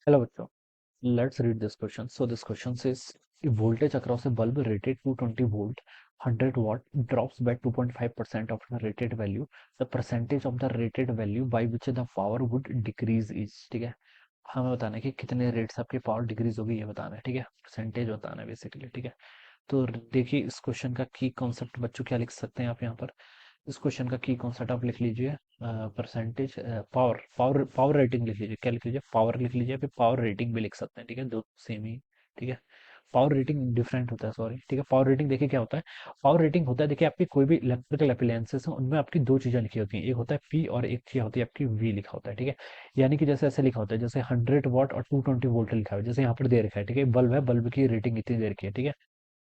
Hello bachcho, let's read this question. So this question says if voltage across a bulb rated 220 volt 100 watt drops by 2.5% of the rated value, the percentage of the rated value by which the power would decrease is, ठीक है। हमें बताना है कि कितने rate से आपकी power decrease होगी, ये बताना है, ठीक है। परसेंटेज बताना है बेसिकली, ठीक है। तो देखिए इस क्वेश्चन का की कॉन्सेप्ट बच्चों क्या लिख सकते हैं आप यहाँ पर। इस क्वेश्चन का की कॉन्सेप्ट आप लिख लीजिए, percentage power power power rating लिख लीजिए। क्या लिख लीजिए? पावर लिख लीजिए, फिर पावर रेटिंग भी लिख सकते हैं, ठीक है, दो सेम ही, ठीक है। पावर रेटिंग डिफरेंट होता है, सॉरी, ठीक है। पावर रेटिंग देखिए क्या होता है। पावर रेटिंग होता है, देखिए आपकी कोई भी इलेक्ट्रिकल अप्लायंसेस है उनमें आपकी दो चीजें लिखी होती हैं, एक होता है पी और एक चीज होती है आपकी वी लिखा होता है, ठीक है। यानी कि जैसे ऐसे लिखा होता है, जैसे 100 वाट और 220 वोल्ट लिखा है, जैसे यहाँ पर दे रखा है, ठीक है, बल्ब है, बल्ब की रेटिंग इतनी देर की है, ठीक है।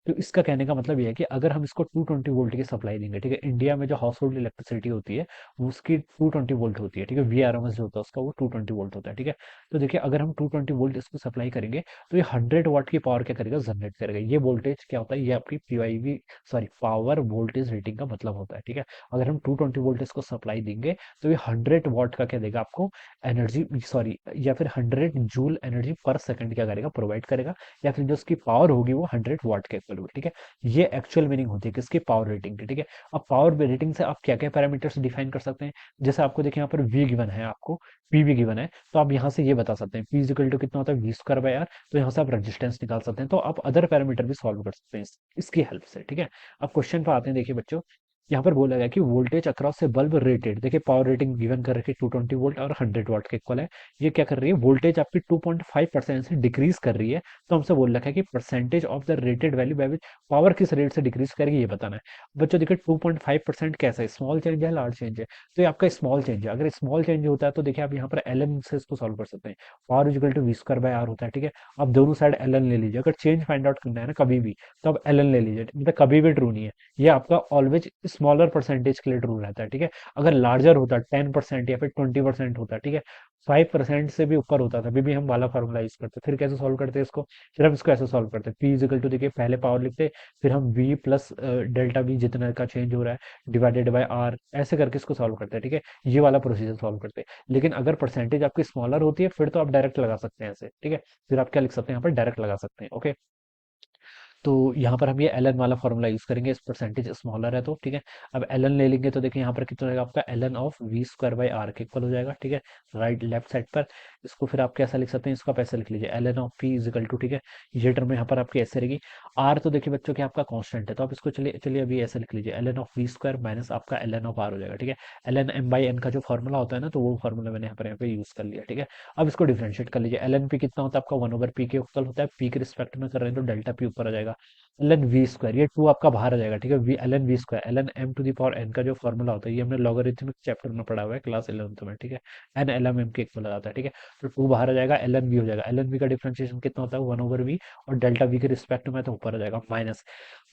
तो इसका कहने का मतलब ये है कि अगर हम इसको 220 वोल्ट की सप्लाई देंगे, ठीक है, इंडिया में जो हाउस होल्ड इलेक्ट्रिसिटी होती है वो उसकी 220 वोल्ट होती है, ठीक है। वीआरएमएस जो होता है उसका वो 220 वोल्ट होता है, ठीक है। तो देखिए अगर हम 220 वोल्ट इसको सप्लाई करेंगे तो ये 100 वाट की पावर क्या करेगा, जनरेट करेगा। ये वोल्टेज क्या होता है, ये आपकी पीवाईवी, सॉरी, पावर वोल्टेज रेटिंग का मतलब होता है, ठीक है। अगर हम 220 वोल्ट इसको सप्लाई देंगे तो ये 100 वाट का क्या देगा आपको, एनर्जी, सॉरी, या फिर 100 जूल एनर्जी पर सेकंड क्या करेगा, प्रोवाइड करेगा। या फिर जो उसकी पावर होगी वो 100 वाट के इक्वल होगी, ठीक है। ये एक्चुअल मीनिंग होती है किसकी, पावर रेटिंग की, ठीक है। अब पावर रेटिंग से आप क्या क्या पैरामीटर्स डिफाइन कर सकते हैं। जैसे आपको देखिए यहाँ पर वी गिवन है, आपको पी भी गिवन है, तो आप यहाँ से ये बता सकते हैं पी इजिकल टू कितना होता है, वी स्क्वायर बाय आर। तो यहाँ से आप रेजिस्टेंस निकाल सकते हैं, तो आप अदर पैरामीटर भी सॉल्व कर सकते हैं इसकी हेल्प से, ठीक है। अब क्वेश्चन पर आते हैं, देखिए बच्चों, यहाँ पर बोला गया कि वोल्टेज अक्रॉस से बल्ब रेटेड, देखिए पावर रेटिंग गिवन कर रखी है 220 वोल्ट और 100 वाट के इक्वल है। ये क्या कर रही है, वोल्टेज आपकी 2.5% से डिक्रीज कर रही है। तो हमसे बोल रखा है कि percentage of the rated value by which power किस रेट से डिक्रीज करेगी, ये बताना है। बच्चों देखिए 2.5% कैसा है, स्मॉल चेंज है लार्ज चेंज है। तो ये आपका स्मॉल चेंज है। अगर स्मॉल चेंज होता है तो देखिए आप यहाँ पर एल एन से इसको सॉल्व कर सकते हैं। Power is equal to V square by R होता है, ठीक है। आप दोनों साइड एल एन ले लीजिए। अगर चेंज फाइंड आउट करना है ना कभी भी, तो आप एल एन ले लीजिए, मतलब कभी भी ट्रू नहीं है। ये आपका ऑलवेज स्मॉलर परसेंटेज के लिए ट्रू रहता है, ठीक है। अगर लार्जर होता है 10% या फिर 20% होता है, ठीक है, 5% से भी ऊपर होता था, अभी भी हम वाला फार्मूला यूज करते, फिर कैसे सॉल्व करते हैं इसको, फिर हम इसको ऐसे सॉल्व करते हैं। पी इजिकल टू, देखिए पहले पावर लिखते, फिर हम वी प्लस डेल्टा वी जितना का चेंज हो रहा है डिवाइडेड बाय आर, ऐसे करके इसको सॉल्व करते हैं, ठीक है। ये वाला प्रोसीजर सॉल्व करते हैं। लेकिन अगर परसेंटेज आपकी स्मॉलर होती है फिर तो आप डायरेक्ट लगा सकते हैं ऐसे, ठीक है। फिर आप क्या लिख सकते हैं, यहाँ पर डायरेक्ट लगा सकते हैं, ओके। तो यहाँ पर हम ये एल एन वाला फॉर्मूला यूज करेंगे, इस परसेंटेज स्मॉलर है तो, ठीक है। अब एल एन ले लेंगे तो देखिए यहाँ पर कितना रहेगा आपका, L N of V square by R के इक्वल हो जाएगा, ठीक है, राइट लेफ्ट साइड पर। इसको फिर आप कैसा लिख सकते हैं, इसको आप ऐसे लिख लीजिए, L N of P is equal to, ठीक है, ये टर्म यहाँ पर आपकी ऐसे रहेगी। आर तो देखिए बच्चों कि आपका कॉन्स्टेंट है, तो आप इसको चलिए चलिए अभी ऐसे लिख लीजिए, L N of V square minus आपका एल एन ऑफ आर हो जाएगा, ठीक है। L N M by N का जो फॉर्मूला होता है ना, तो वो फॉर्मूला मैंने यहाँ पे यूज कर लिया, ठीक है। अब इसको डिफरेंशिएट कर लीजिए, एल एन पी कितना होता है आपका, 1/p के इक्वल होता है, पी के रिस्पेक्ट में कर रहे हैं तो डेल्टा पी ऊपर आ जाएगा। एल एन वी स्क्वायर, ये टू आपका बाहर आ जाएगा, ठीक है। V L N V square, L N M to the power N का जो फॉर्मूला होता है, ये हमने लॉगरिथमिक चैप्टर में पढ़ा हुआ है क्लास 11th में, ठीक है। एन एल एम एम के इक्वल आता है, ठीक है। तो टू बाहर आ जाएगा, एल एन वी हो जाएगा, एल एन वी का डिफरेंशिएशन कितना होता है, 1/v, और डेल्टा वी के रिस्पेक्ट में तो ऊपर आ जाएगा माइनस।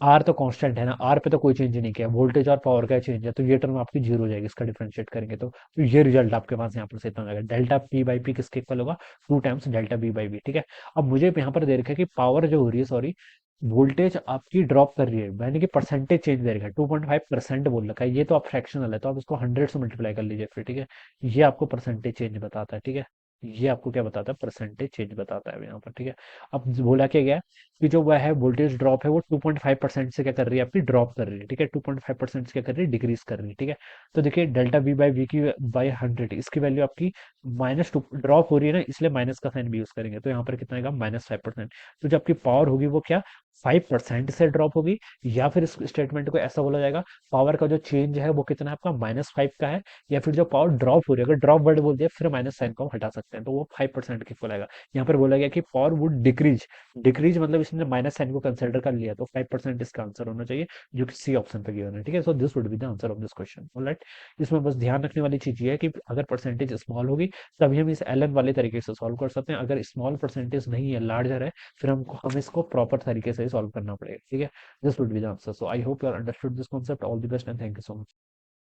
आर तो कांस्टेंट है ना, आर पे तो कोई चेंज नहीं किया, वोल्टेज और पावर का चेंज है, तो ये टर्म आपकी जीरो हो जाएगी इसका डिफरेंशिएट करेंगे तो ये रिजल्ट आपके पास यहाँ पर से इतना हो जाएगा, डेल्टा पी बाई पी किसके इक्वल होगा, 2 times delta B by B, ठीक है। अब मुझे यहाँ पर दे रखा है कि पावर जो हो रही है, सॉरी, वोल्टेज आपकी ड्रॉप कर रही है, यानी कि परसेंटेज चेंज दे रखा है, 2.5% बोल रखा है। ये तो आप फ्रैक्शनल है, तो आप इसको 100 से मल्टीप्लाई कर लीजिए फिर, ठीक है। ये आपको परसेंटेज चेंज बताता है, ठीक है। ये आपको क्या बताता है, परसेंटेज चेंज बताता है यहाँ पर, ठीक है। अब बोला क्या गया है कि जो वह है वोल्टेज ड्रॉप है वो 2.5% से क्या कर रही है, आपकी ड्रॉप कर रही है, ठीक है। 2.5% से क्या कर रही है, डिक्रीज कर रही है, ठीक है। तो देखिए डेल्टा वी बाई वी की बाई 100, इसकी वैल्यू आपकी -2 ड्रॉप हो रही है ना, इसलिए माइनस का साइन भी यूज करेंगे, तो यहाँ पर कितना आएगा, -5%। तो जो आपकी पावर होगी वो क्या 5% से ड्रॉप होगी, या फिर इस स्टेटमेंट को ऐसा बोला जाएगा, पावर का जो चेंज है वो कितना है आपका, -5 का है। या फिर जो पावर ड्रॉप हो रही है, अगर ड्रॉप वर्ड बोल दिया फिर माइनस साइन को हम हटा सकते हैं, तो वो 5% के इक्वल आएगा। यहाँ पर बोला गया कि पावर वुड डिक्रीज, डिक्रीज मतलब इसने माइनस साइन को कंसिडर कर लिया, तो 5% इसका आंसर होना चाहिए, जो कि सी ऑप्शन पे गिवन है, ठीक है। So this would be the answer of this question, alright. इसमें बस ध्यान रखने वाली चीज ये है कि अगर परसेंटेज स्मॉल होगी तभी हम इस एल एन वाले तरीके से सॉल्व कर सकते हैं। अगर स्मॉल परसेंटेज नहीं है, लार्जर है, फिर हमको हमें इसको प्रॉपर तरीके से सॉल्व करना पड़ेगा, ठीक है। This would be the answer. So I hope you are understood this concept. All the best and thank you so much.